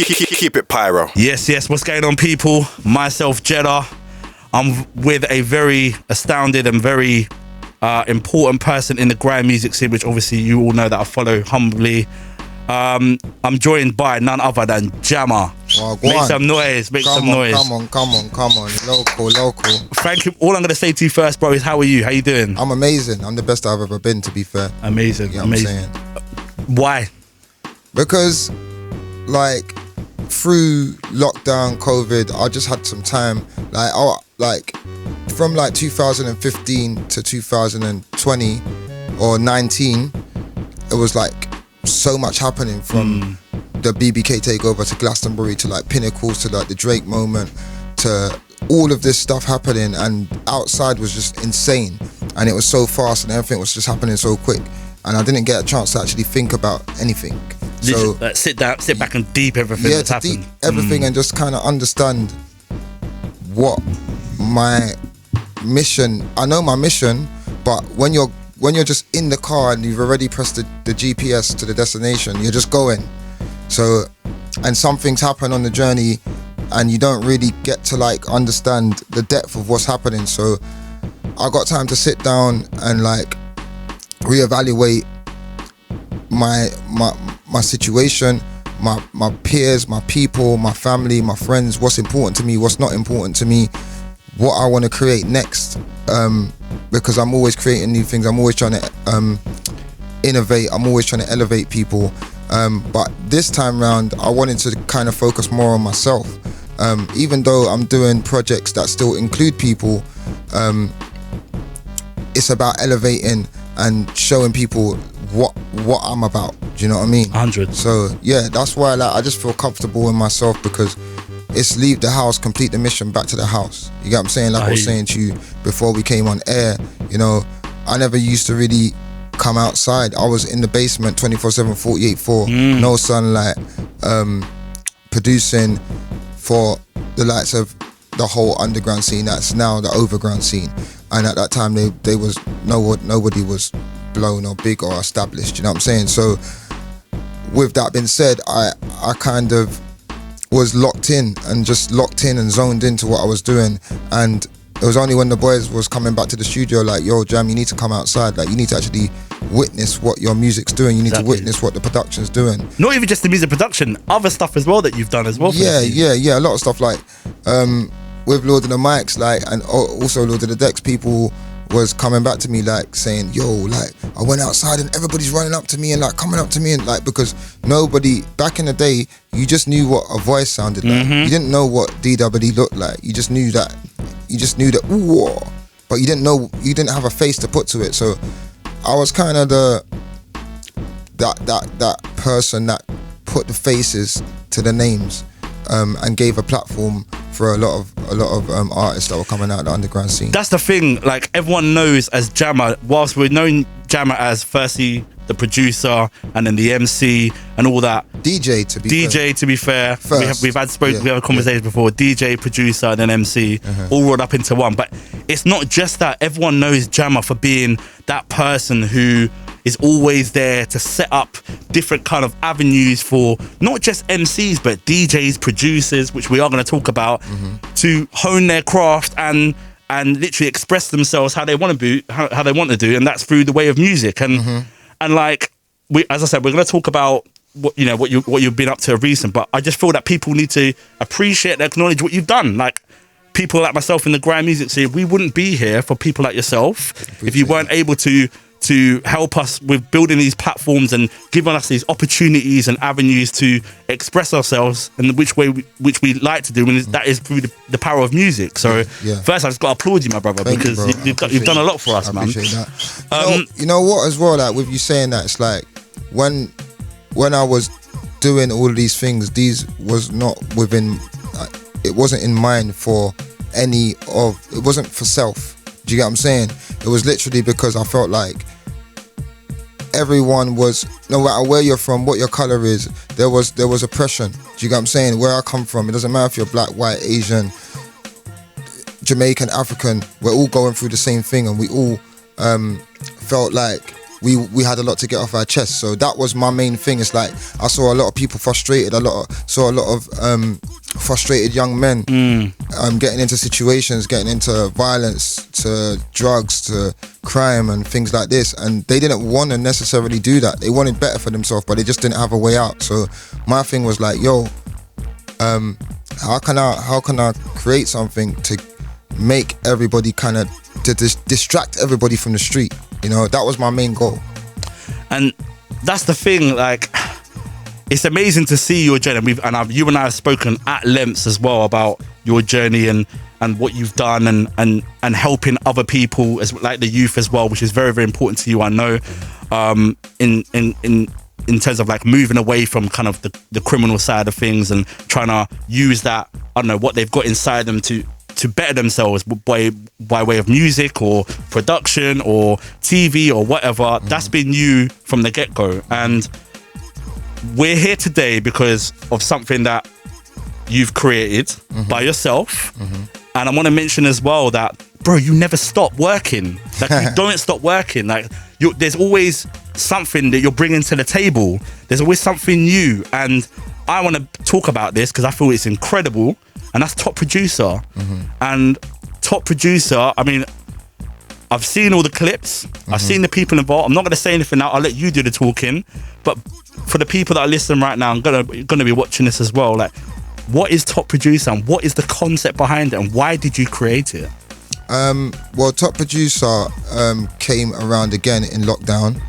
Keep it Pyro. Yes. What's going on, people? Myself, Jedah. I'm with a very astounded and very important person in the grime music scene, which obviously you all know that I follow humbly. I'm joined by none other than Jammer. Well, Make some noise. Come on. Local. Thank you. All I'm going to say to you first, bro, is how are you? How you doing? I'm amazing. I'm the best I've ever been, to be fair. Amazing. You know what I'm saying? Why? Because, like, through lockdown, COVID, I just had some time. From 2015 to 2020 or 19, it was like so much happening from the BBK takeover to Glastonbury to like Pinnacles to like the Drake moment to all of this stuff happening, and outside was just insane, and it was so fast and everything was just happening so quick, and I didn't get a chance to actually think about anything. So sit back and deep everything that's happened. Deep everything and just kind of understand what my mission. I know my mission, but when you're just in the car and you've already pressed the GPS to the destination, you're just going. So, and some things happen on the journey and you don't really get to like understand the depth of what's happening. So I got time to sit down and like reevaluate my situation, my peers, my people, my family, my friends, what's important to me, what's not important to me, what I want to create next, because I'm always creating new things. I'm always trying to innovate. I'm always trying to elevate people. But this time round, I wanted to kind of focus more on myself. Even though I'm doing projects that still include people, it's about elevating and showing people what I'm about. Do you know what I mean? 100. So yeah, that's why I just feel comfortable in myself, because it's leave the house, complete the mission, back to the house. You get what I'm saying? Like I was saying to you before we came on air, you know, I never used to really come outside. I was in the basement 24/7, 48/4, no sunlight, producing for the likes of the whole underground scene that's now the overground scene. And at that time, they was nobody was blown or big or established. You know what I'm saying? So with that being said, I kind of was locked in and zoned into what I was doing. And it was only when the boys was coming back to the studio like, yo, Jam, you need to come outside. Like, you need to actually witness what your music's doing. You need to witness what the production's doing. Not even just the music production, other stuff as well that you've done as well. Yeah. A lot of stuff like with Lord of the Mics, like, and also Lord of the Decks, people was coming back to me like saying, yo, like, I went outside and everybody's running up to me and like coming up to me, and like, because nobody back in the day, you just knew what a voice sounded like. You didn't know what DWD looked like. You just knew that ooh, but you didn't have a face to put to it. So I was kind of that person that put the faces to the names, and gave a platform for a lot of artists that were coming out of the underground scene. That's the thing, like, everyone knows as Jammer, whilst we're known Jammer as firstly the producer and then the MC and all that. DJ to be fair. First, we have a conversation before. DJ, producer, and then MC, all rolled up into one. But it's not just that. Everyone knows Jammer for being that person who is always there to set up different kind of avenues for not just MCs but DJs, producers, which we are going to talk about, to hone their craft and literally express themselves how they want to do, and that's through the way of music. And like, as I said, we're going to talk about what you've been up to recent, but I just feel that people need to appreciate and acknowledge what you've done. Like, people like myself in the grime music scene, we wouldn't be here for people like yourself if you weren't able to help us with building these platforms and giving us these opportunities and avenues to express ourselves in which we like to do, and that is through the power of music. So first, I just got to applaud you, my brother, because you've done a lot for us, man. I appreciate that. You know what, as well, like with you saying that, it's like when I was doing all of these things, these was not within, it wasn't in mind for it wasn't for self. Do you get what I'm saying? It was literally because I felt like everyone was, no matter where you're from, what your color is, there was oppression. Do you get what I'm saying? Where I come from, it doesn't matter if you're black, white, Asian, Jamaican, African, we're all going through the same thing, and we all felt like we had a lot to get off our chest. So that was my main thing. It's like I saw a lot of people frustrated, saw a lot of frustrated young men getting into situations, getting into violence, to drugs, to crime and things like this, and they didn't want to necessarily do that. They wanted better for themselves, but they just didn't have a way out. So my thing was like, yo, how can I create something to make everybody kind of to distract everybody from the street? You know, that was my main goal. And that's the thing, like, it's amazing to see your journey. You and I have spoken at lengths as well about your journey and what you've done and helping other people, as like the youth as well, which is very, very important to you, I know, in terms of like moving away from kind of the criminal side of things and trying to use that, I don't know, what they've got inside them to better themselves by way of music or production or TV or whatever. That's been you from the get-go. And we're here today because of something that you've created by yourself. And I want to mention as well that, bro, you never stop working. Like, you don't stop working. Like, there's always something that you're bringing to the table. There's always something new. And I want to talk about this because I feel it's incredible. And that's Top Producer. And Top Producer, I mean, I've seen all the clips. I've seen the people involved. I'm not going to say anything now. I'll let you do the talking. But for the people that are listening right now, I'm gonna be watching this as well. Like, what is Top Producer and what is the concept behind it and why did you create it? Well, Top Producer came around again in lockdown.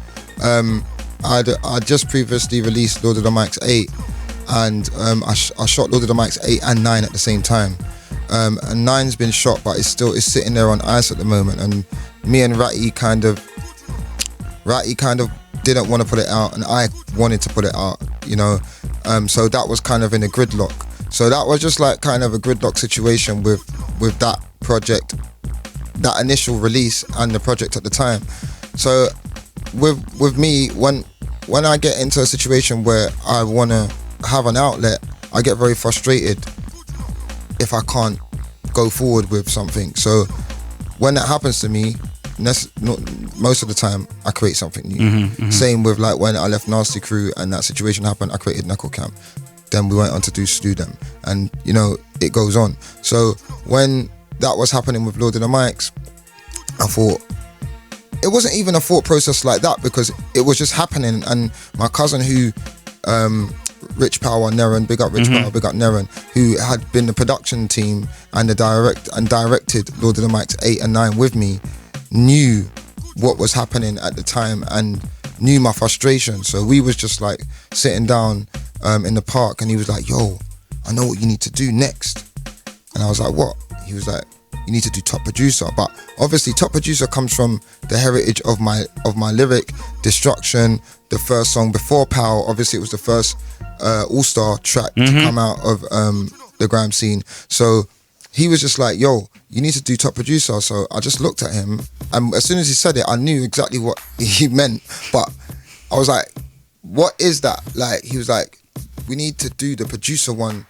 I just previously released Lord of the Mics 8, and I shot Lord of the Mics 8 and 9 at the same time. And 9's been shot, but it's sitting there on ice at the moment. And me and Ratty kind of didn't want to put it out, and I wanted to put it out, you know. So that was kind of in a gridlock. So that was just like kind of a gridlock situation with that project, that initial release and the project at the time. So with me, when I get into a situation where I want to have an outlet, I get very frustrated if I can't go forward with something. So when that happens to me, most of the time I create something new. Same with like when I left Nasty Crew and that situation happened, I created Knuckle Camp. Then we went on to do Slew Them, and you know, it goes on. So when that was happening with Lord of the Mics, I thought, it wasn't even a thought process like that, because it was just happening. And my cousin who Rich Power Neron, big up Rich Power, big up Neron, who had been the production team and directed Lord of the Mics 8 and 9 with me, knew what was happening at the time and knew my frustration. So we was just like sitting down in the park, and he was like, yo, I know what you need to do next. And I was like, what? He was like, you need to do Top Producer. But obviously Top Producer comes from the heritage of my lyric, Destruction, the first song before Power. Obviously it was the first all-star track to come out of the grime scene. So he was just like, yo, you need to do Top Producer. So I just looked at him, and as soon as he said it, I knew exactly what he meant. But I was like, what is that? Like, he was like, we need to do the producer one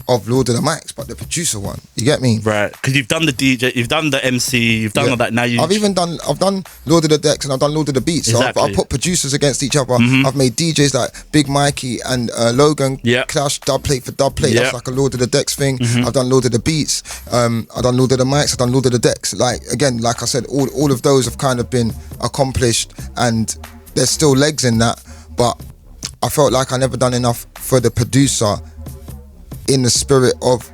of Lord of the Mics, but the producer one. You get me? Right. Because you've done the DJ, you've done the MC, you've done all that. Now I've done Lord of the Decks, and I've done Lord of the Beats. Exactly. So I've put producers against each other. I've made DJs like Big Mikey and Logan clash dub plate for dub plate. That's like a Lord of the Decks thing. I've done Lord of the Beats. I've done Lord of the Mics. I've done Lord of the Decks. Like, again, like I said, all of those have kind of been accomplished, and there's still legs in that. But I felt like I never done enough for the producer, in the spirit of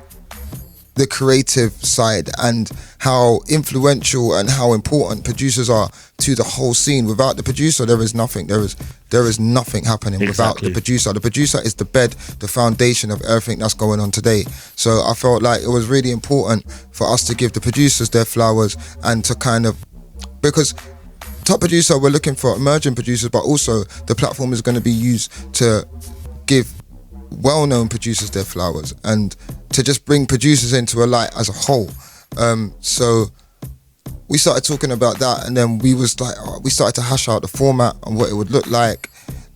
the creative side and how influential and how important producers are to the whole scene. Without the producer, there is nothing. There is nothing happening without the producer. The producer is the bed, the foundation of everything that's going on today. So I felt like it was really important for us to give the producers their flowers, and to kind of, because Top Producer, we're looking for emerging producers, but also the platform is going to be used to give well-known producers their flowers and to just bring producers into a light as a whole. So we started talking about that, and then we started to hash out the format and what it would look like,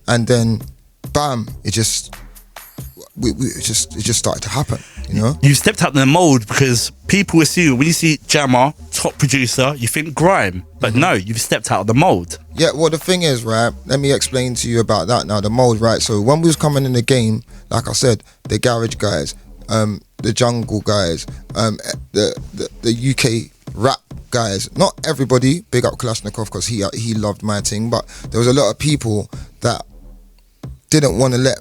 and then bam, it just started to happen, you know? You stepped out in the mold, because people assume when you see Jammer, top producer, you think grime, but no, you've stepped out of the mold. Yeah, well, the thing is, right, let me explain to you about that now, the mold, right? So when we was coming in the game, like I said, the garage guys, the jungle guys, the UK rap guys, not everybody, big up Kalashnikov because he loved my thing, but there was a lot of people that didn't want to let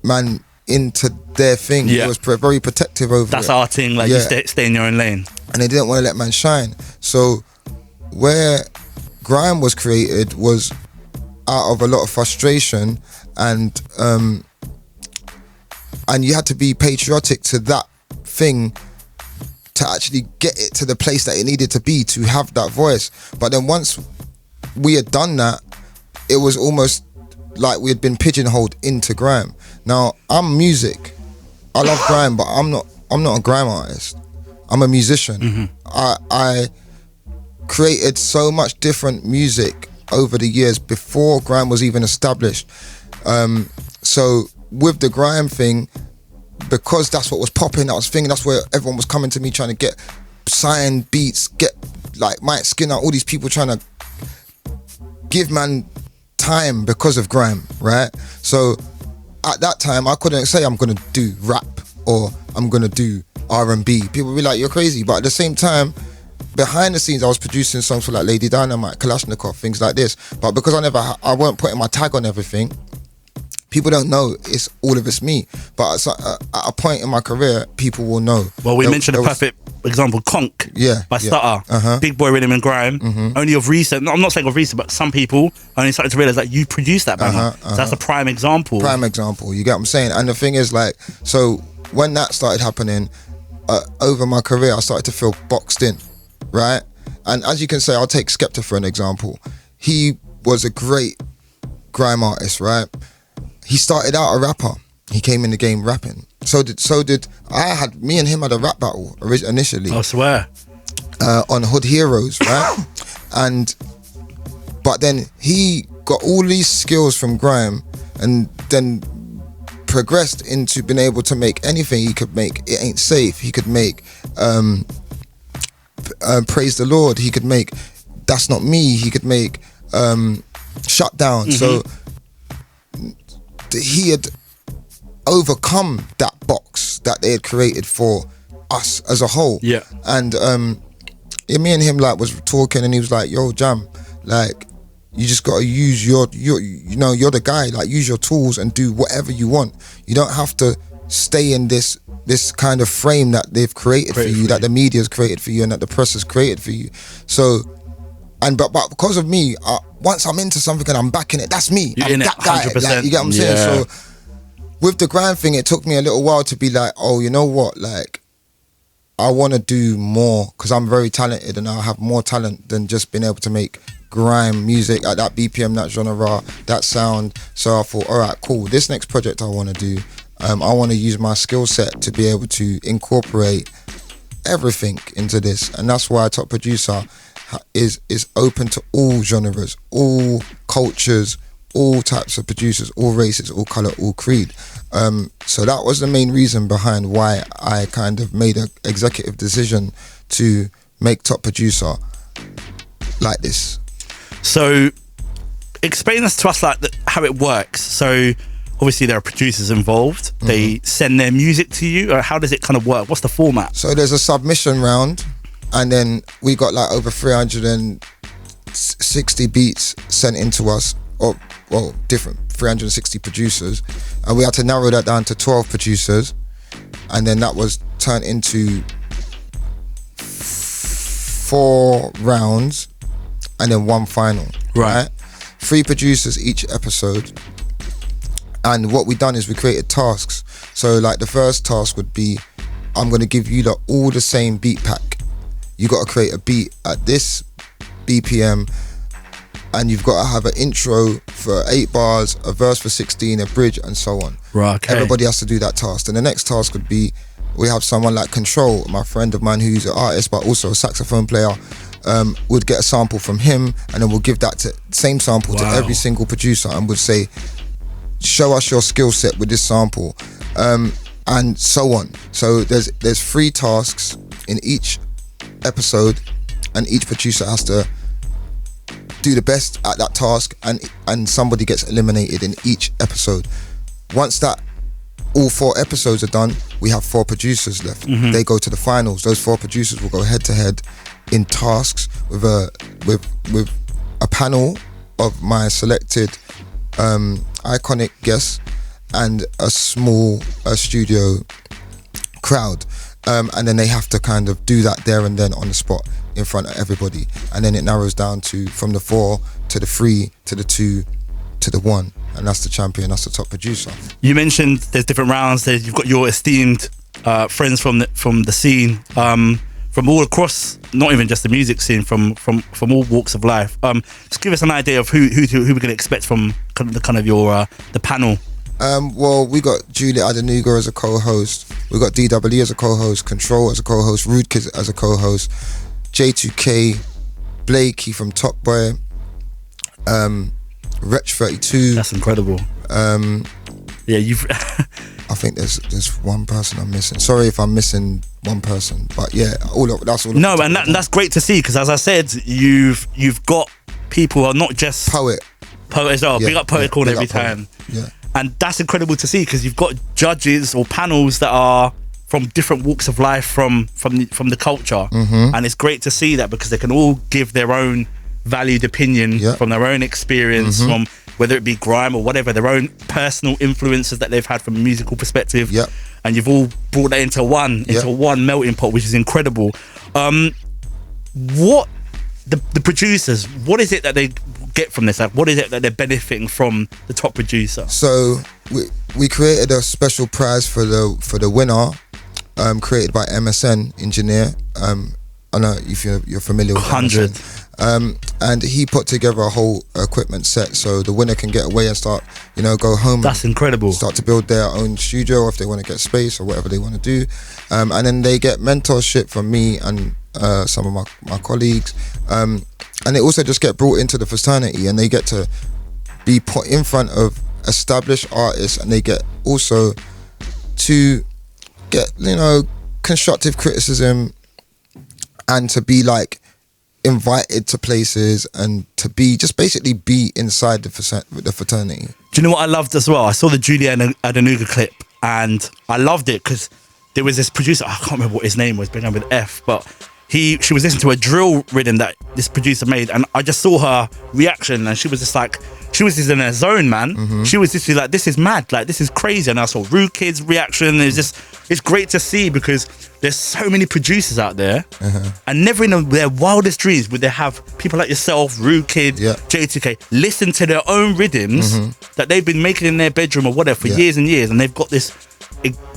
man into their thing. Yeah. It was very protective over That's it. our thing, like you stay in your own lane. And they didn't want to let man shine. So where grime was created was out of a lot of frustration, and you had to be patriotic to that thing to actually get it to the place that it needed to be to have that voice. But then once we had done that, it was almost like we had been pigeonholed into grime. Now I'm music, I love grime, but I'm not a grime artist. I'm a musician. I created so much different music over the years before grime was even established. So with the grime thing, because that's what was popping, that's where everyone was coming to me trying to get signed beats, get like Mike Skinner, all these people trying to give man time because of grime, right? So at that time I couldn't say I'm gonna do rap or I'm gonna do R&B. People would be like, you're crazy. But at the same time, behind the scenes I was producing songs for like Lady Dynamite, Kalashnikov, things like this. But because I weren't putting my tag on everything, people don't know it's me. But at a point in my career, people will know. Well, we mentioned a perfect example, Conk by Stutter. Big Boy Rhythm and Grime. Only of recent, I'm not saying of recent, but some people only started to realise that you produced that banger. So that's a prime example. You get what I'm saying? And the thing is, like, so when that started happening, over my career, I started to feel boxed in, right? And as you can say, I'll take Skepta for an example. He was a great grime artist, right? He started out a rapper. He came in the game rapping. So did me and him had a rap battle initially. I swear. On Hood Heroes, right? But then he got all these skills from grime and then progressed into being able to make anything. He could make It Ain't Safe. He could make Praise the Lord. He could make That's Not Me. He could make Shut Down. So he had overcome that box that they had created for us as a whole. Yeah. And me and him like was talking, and he was like, yo, Jam, like, you just gotta use your you're the guy, like, use your tools and do whatever you want. You don't have to stay in this kind of frame that they've created for you, that the media's created for you, and that the press has created for you. So, but because of me, once I'm into something and I'm backing it, that's me. I'm that guy. Like, you get what I'm saying? So with the grind thing, it took me a little while to be like, oh, you know what? Like, I want to do more because I'm very talented and I have more talent than just being able to make grime music at that BPM, that genre, that sound. So I thought, all right, cool. This next project I want to do, I want to use my skill set to be able to incorporate everything into this. And that's why Top Producer is open to all genres, all cultures, all types of producers, all races, all colour, all creed. So that was the main reason behind why I kind of made an executive decision to make Top Producer like this. So explain this to us, like how it works. So obviously there are producers involved. They send their music to you, or how does it kind of work? What's the format? So there's a submission round, and then we got like over 360 beats sent into us, or well, different 360 producers, and we had to narrow that down to 12 producers, and then that was turned into 4 rounds and then 1 final, right? 3 producers each episode. And what we done is we created tasks. So like the first task would be, I'm gonna give you all the same beat pack. You gotta create a beat at this BPM, and you've got to have an intro for 8 bars, a verse for 16, a bridge, and so on. Right. Okay. Everybody has to do that task. And the next task would be, we have someone like Control, my friend of mine who's an artist but also a saxophone player, would get a sample from him, and then we'll give that same sample to every single producer, and would say, show us your skill set with this sample, and so on. So there's 3 tasks in each episode, and each producer has to do the best at that task, and somebody gets eliminated in each episode. Once that all 4 episodes are done, we have 4 producers left. They go to the finals. Those 4 producers will go head to head in tasks with a panel of my selected iconic guests and a small studio crowd, and then they have to kind of do that there and then on the spot in front of everybody, and then it narrows down to from the 4 to the 3 to the 2 to the 1, and that's the champion. That's the top producer. You mentioned there's different rounds. You've got your esteemed friends from the scene, from all across, not even just the music scene, from all walks of life. Just give us an idea of who we're going to expect from the panel. Well, we got Julia Adenuga as a co-host. We got DWE as a co-host, Control as a co-host, Rude Kids as a co-host, J2K, Blakey from Top Boy, Wretch 32. That's incredible. Yeah, you've. I think there's one person I'm missing. Sorry if I'm missing one person, but yeah, that's all. No, and that's great to see, because as I said, you've got people who are not just poet as well. Big up Poet Corner every time. Yeah, and that's incredible to see, because you've got judges or panels that are from different walks of life, from the culture, and it's great to see that, because they can all give their own valued opinion from their own experience, from whether it be grime or whatever, their own personal influences that they've had from a musical perspective. And you've all brought that into one melting pot, which is incredible. What the producers, what is it that they get from this? Like, what is it that they're benefiting from the top producer? So we created a special prize for the winner, created by MSN Engineer. I know if you're familiar with 100. And he put together a whole equipment set, so the winner can get away and start, go home. That's incredible. Start to build their own studio if they want to get space or whatever they want to do. And then they get mentorship from me and some of my colleagues. And they also just get brought into the fraternity, and they get to be put in front of established artists, and they get also to get, constructive criticism, and to be like invited to places, and to be just basically be inside the fraternity. Do you know what I loved as well? I saw the Julia Adenuga clip, and I loved it because there was this producer, I can't remember what his name was, began with F, but she was listening to a drill rhythm that this producer made, and I just saw her reaction, and she was just in her zone, man. She was just like, this is mad, like this is crazy. And I saw Rude Kid's reaction. It's great to see, because there's so many producers out there, and never in their wildest dreams would they have people like yourself, Rude Kid, J2K, listen to their own rhythms that they've been making in their bedroom or whatever for years and years, and they've got this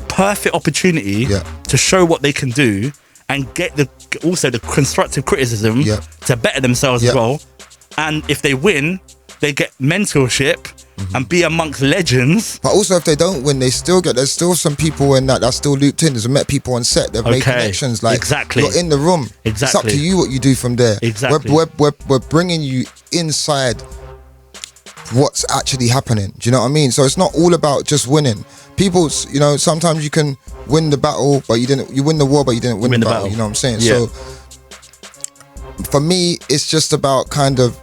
perfect opportunity to show what they can do, and get also the constructive criticism to better themselves as well. And if they win, they get mentorship and be amongst legends. But also, if they don't win, there's still some people in that's still looped in. There's met people on set, they've made connections. Like, you're in the room. It's up to you what you do from there. We're bringing you inside what's actually happening. Do you know what I mean? So it's not all about just winning. People, sometimes you can win the battle, but you win the war, but you didn't win the battle. You know what I'm saying? So for me, it's just about kind of,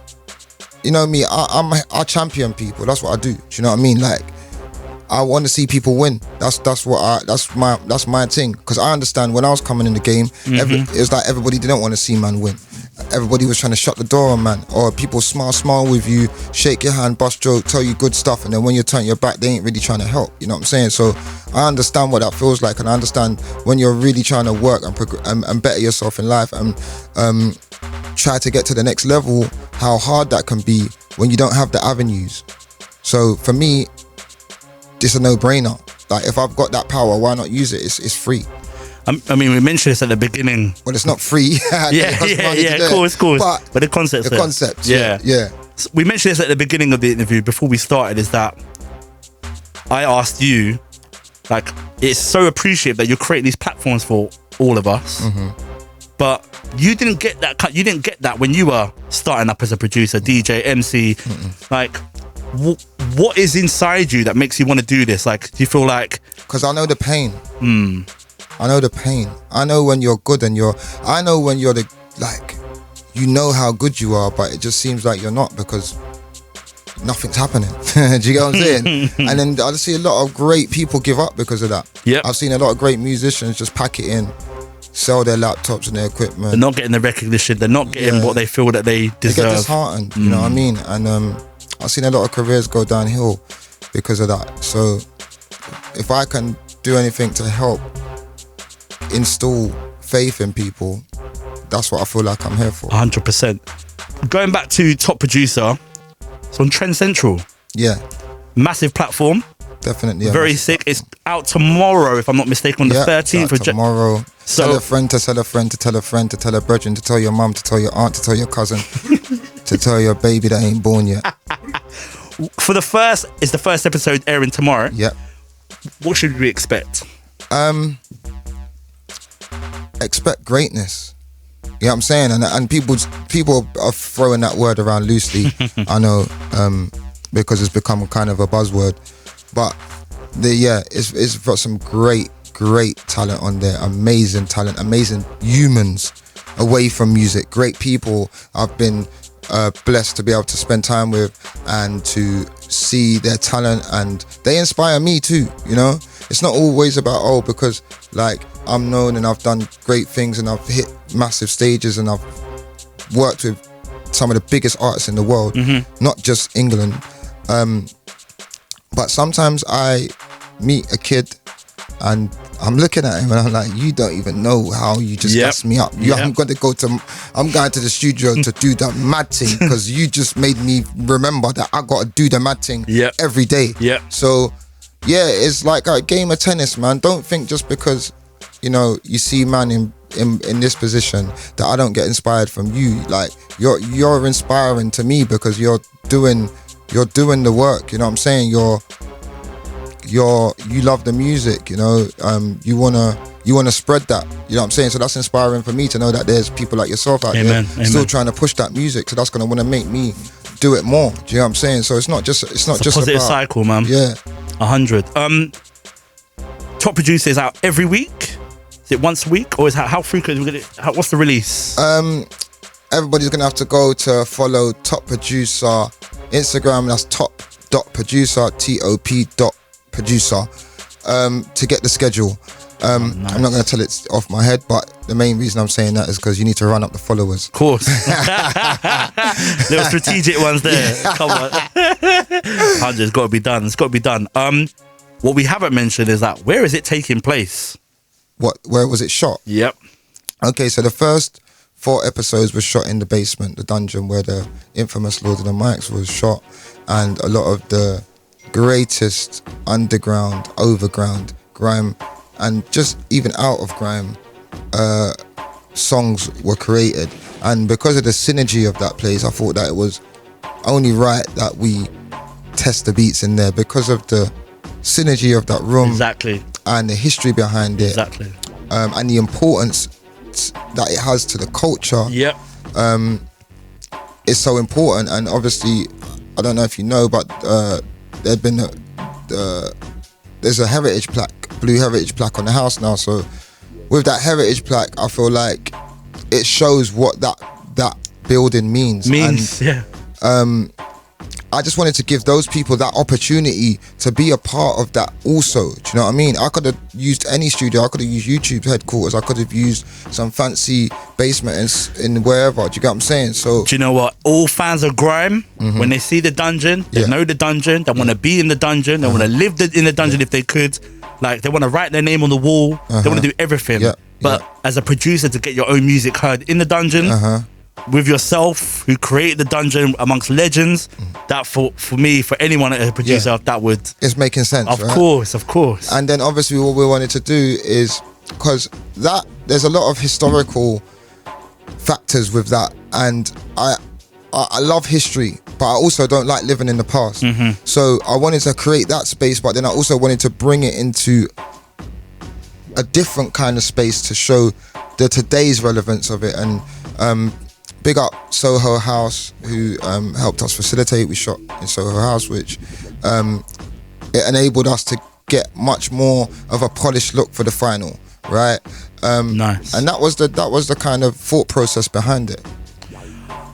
me, I champion people. That's what I do. Do you know what I mean? Like, I want to see people win. That's my thing. Because I understand when I was coming in the game, it was like everybody didn't want to see man win. Everybody was trying to shut the door on man, or people smile with you, shake your hand, bust joke, tell you good stuff, and then when you turn your back, they ain't really trying to help. You know what I'm saying? So I understand what that feels like, and I understand when you're really trying to work and better yourself in life and try to get to the next level, how hard that can be when you don't have the avenues. So for me, it's a no-brainer. Like, if I've got that power, why not use it? It's free. I mean, we mentioned this at the beginning. Well, it's not free. Of course. But the concept. Yeah. So we mentioned this at the beginning of the interview before we started, is that I asked you, like, it's so appreciative that you're creating these platforms for all of us, but you didn't get that. You didn't get that when you were starting up as a producer, DJ, MC. Like, what is inside you that makes you want to do this? Like, do you feel like? Because I know the pain. I know the pain. I know when you're good, and I know when you're you know how good you are, but it just seems like you're not because nothing's happening. Do you get what I'm saying? And then I see a lot of great people give up because of that. Yep. I've seen a lot of great musicians just pack it in, sell their laptops and their equipment. They're not getting the recognition. They're not getting what they feel that they deserve. They get disheartened, you know what I mean? And I've seen a lot of careers go downhill because of that. So if I can do anything to help install faith in people, that's what I feel like I'm here for. 100%. Going back to Top Producer, it's on Trend Central. Yeah. Massive platform. Definitely. Yeah, very sick. It's out tomorrow, if I'm not mistaken, on the 13th of tomorrow. So tell a friend to tell a friend to tell a friend to tell a brethren to tell your mum to tell your aunt to tell your cousin to tell your baby that ain't born yet. For the first episode airing tomorrow. Yep. What should we expect? Expect greatness. You know what I'm saying? And people are throwing that word around loosely. I know, because it's become kind of a buzzword. But it's got some great talent on there. Amazing talent, amazing humans away from music. Great people I've been blessed to be able to spend time with and to see their talent, and they inspire me too, you know? It's not always about, because like I'm known and I've done great things and I've hit massive stages and I've worked with some of the biggest artists in the world, not just England. But sometimes I meet a kid and I'm looking at him and I'm like, you don't even know how you just messed me up. I'm going to the studio to do that mad thing because you just made me remember that I got to do the mad thing every day. So it's like a game of tennis, man. Don't think just because, you see man in this position that I don't get inspired from you. Like you're inspiring to me because you're doing the work, you know what I'm saying? You love the music, you wanna spread that, you know what I'm saying? So that's inspiring for me to know that there's people like yourself out there still trying to push that music. So that's gonna wanna make me do it more. Do you know what I'm saying? So it's not just a positive about, cycle, man. 100. Top Producer is out every week. Is it once a week, or is how frequent? What's the release? Everybody's gonna have to go to follow Top Producer Instagram. That's top.producer, top.producer, to get the schedule. Nice. I'm not going to tell it off my head, but the main reason I'm saying that is because you need to run up the followers. Of course. Little strategic ones there. Come on. 100, it's got to be done. It's got to be done. What we haven't mentioned is that where is it taking place? Where was it shot? Yep. Okay, so the first 4 episodes were shot in the basement, the dungeon where the infamous Lord of the Mics was shot, and a lot of the greatest underground, overground, grime, and just even out of grime songs were created. And because of the synergy of that place, I thought that it was only right that we test the beats in there because of the synergy of that room. Exactly. And the history behind it. Exactly. And the importance that it has to the culture. Yep. Is so important. And obviously, I don't know if you know, but there's a heritage plaque, blue heritage plaque on the house now. So with that heritage plaque, I feel like it shows what that building means. I just wanted to give those people that opportunity to be a part of that also. Do you know what I mean? I could have used any studio. I could have used YouTube's headquarters. I could have used some fancy basement in wherever. Do you get what I'm saying? So do you know what? All fans of grime, when they see the dungeon, they know the dungeon. They want to be in the dungeon. They want to live in the dungeon if they could. Like they want to write their name on the wall. They want to do everything. But as a producer, to get your own music heard in the dungeon, with yourself, who created the dungeon amongst legends, that for me, for anyone as a producer, that would... It's making sense, Of course. And then obviously what we wanted to do is, because there's a lot of historical factors with that, and I love history, but I also don't like living in the past. So I wanted to create that space, but then I also wanted to bring it into a different kind of space to show the today's relevance of it. And big up Soho House, who helped us facilitate. We shot in Soho House, which it enabled us to get much more of a polished look for the final, right? Nice. And that was the kind of thought process behind it.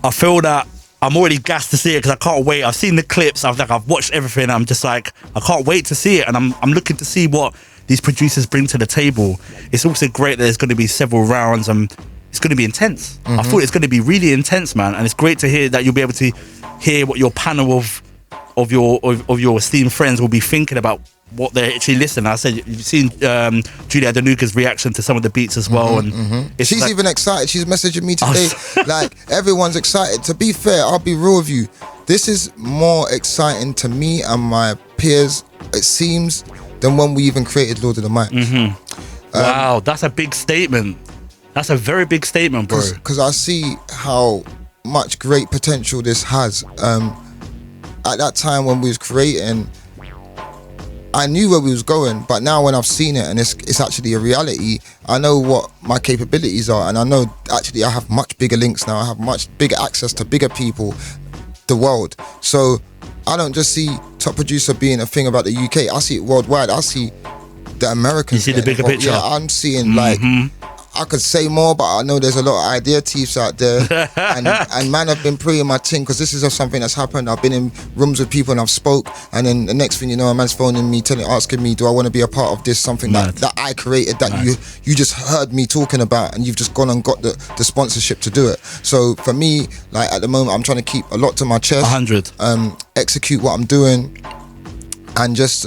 I feel that I'm already gassed to see it because I can't wait. I've seen the clips. I've watched everything. I'm just like, I can't wait to see it, and I'm looking to see what these producers bring to the table. It's also great that there's going to be several rounds, and it's going to be intense. I thought it's going to be really intense, man, and it's great to hear that you'll be able to hear what your panel of your esteemed friends will be thinking about what they're actually listening. I said you've seen Julia Danuka's reaction to some of the beats as well, and she's like, even excited. She's messaging me today. Like, everyone's excited. To be fair, I'll be real with you. This is more exciting to me and my peers, it seems, than when we even created Lord of the Mics. Wow, that's a big statement. That's a very big statement, bro. Because I see how much great potential this has. At that time when we was creating, I knew where we was going, but now when I've seen it and it's actually a reality, I know what my capabilities are, and I know actually I have much bigger links now. I have much bigger access to bigger people, the world. So I don't just see top producer being a thing about the UK. I see it worldwide. I see the Americans. You see the bigger picture. Yeah, I'm seeing like, I could say more, but I know there's a lot of idea thieves out there, and man, I've been praying my thing, because this is something that's happened. I've been in rooms with people and I've spoke, and then the next thing you know, a man's phoning me, asking me, do I want to be a part of this, something that I created, that you just heard me talking about, and you've just gone and got the sponsorship to do it. So for me, like, at the moment, I'm trying to keep a lot to my chest, 100, execute what I'm doing, and just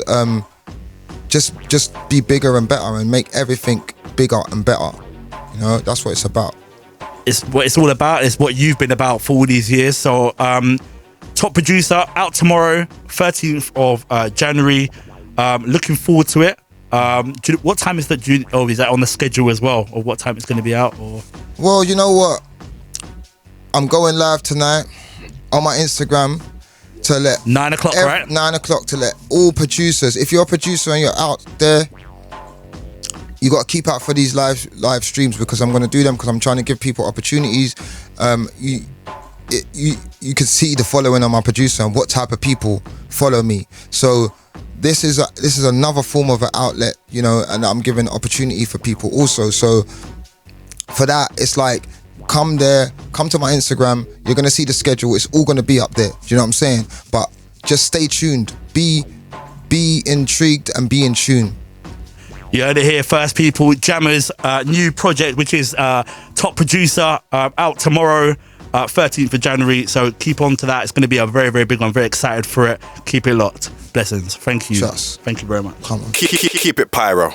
be bigger and better, and make everything bigger and better. You know, that's what it's about. It's what it's all about. It's what you've been about for all these years. So, Top Producer out tomorrow, 13th of January. Looking forward to it. What time is that? Is that on the schedule as well, or what time it's going to be out? Or well, you know what? I'm going live tonight on my Instagram to let 9 o'clock, right? 9 o'clock, to let all producers. If you're a producer and you're out there, you got to keep out for these live streams, because I'm going to do them, because I'm trying to give people opportunities. You can see the following of my producer and what type of people follow me. So this is another form of an outlet, you know, and I'm giving opportunity for people also. So for that, it's like, come to my Instagram. You're going to see the schedule. It's all going to be up there. Do you know what I'm saying? But just stay tuned. Be intrigued and be in tune. You heard it here first, people. Jammer's new project, which is Top Producer, out tomorrow, 13th of January. So keep on to that. It's going to be a very, very big one. Very excited for it. Keep it locked. Blessings. Thank you. Trust. Thank you very much. Come on. Keep it pyro.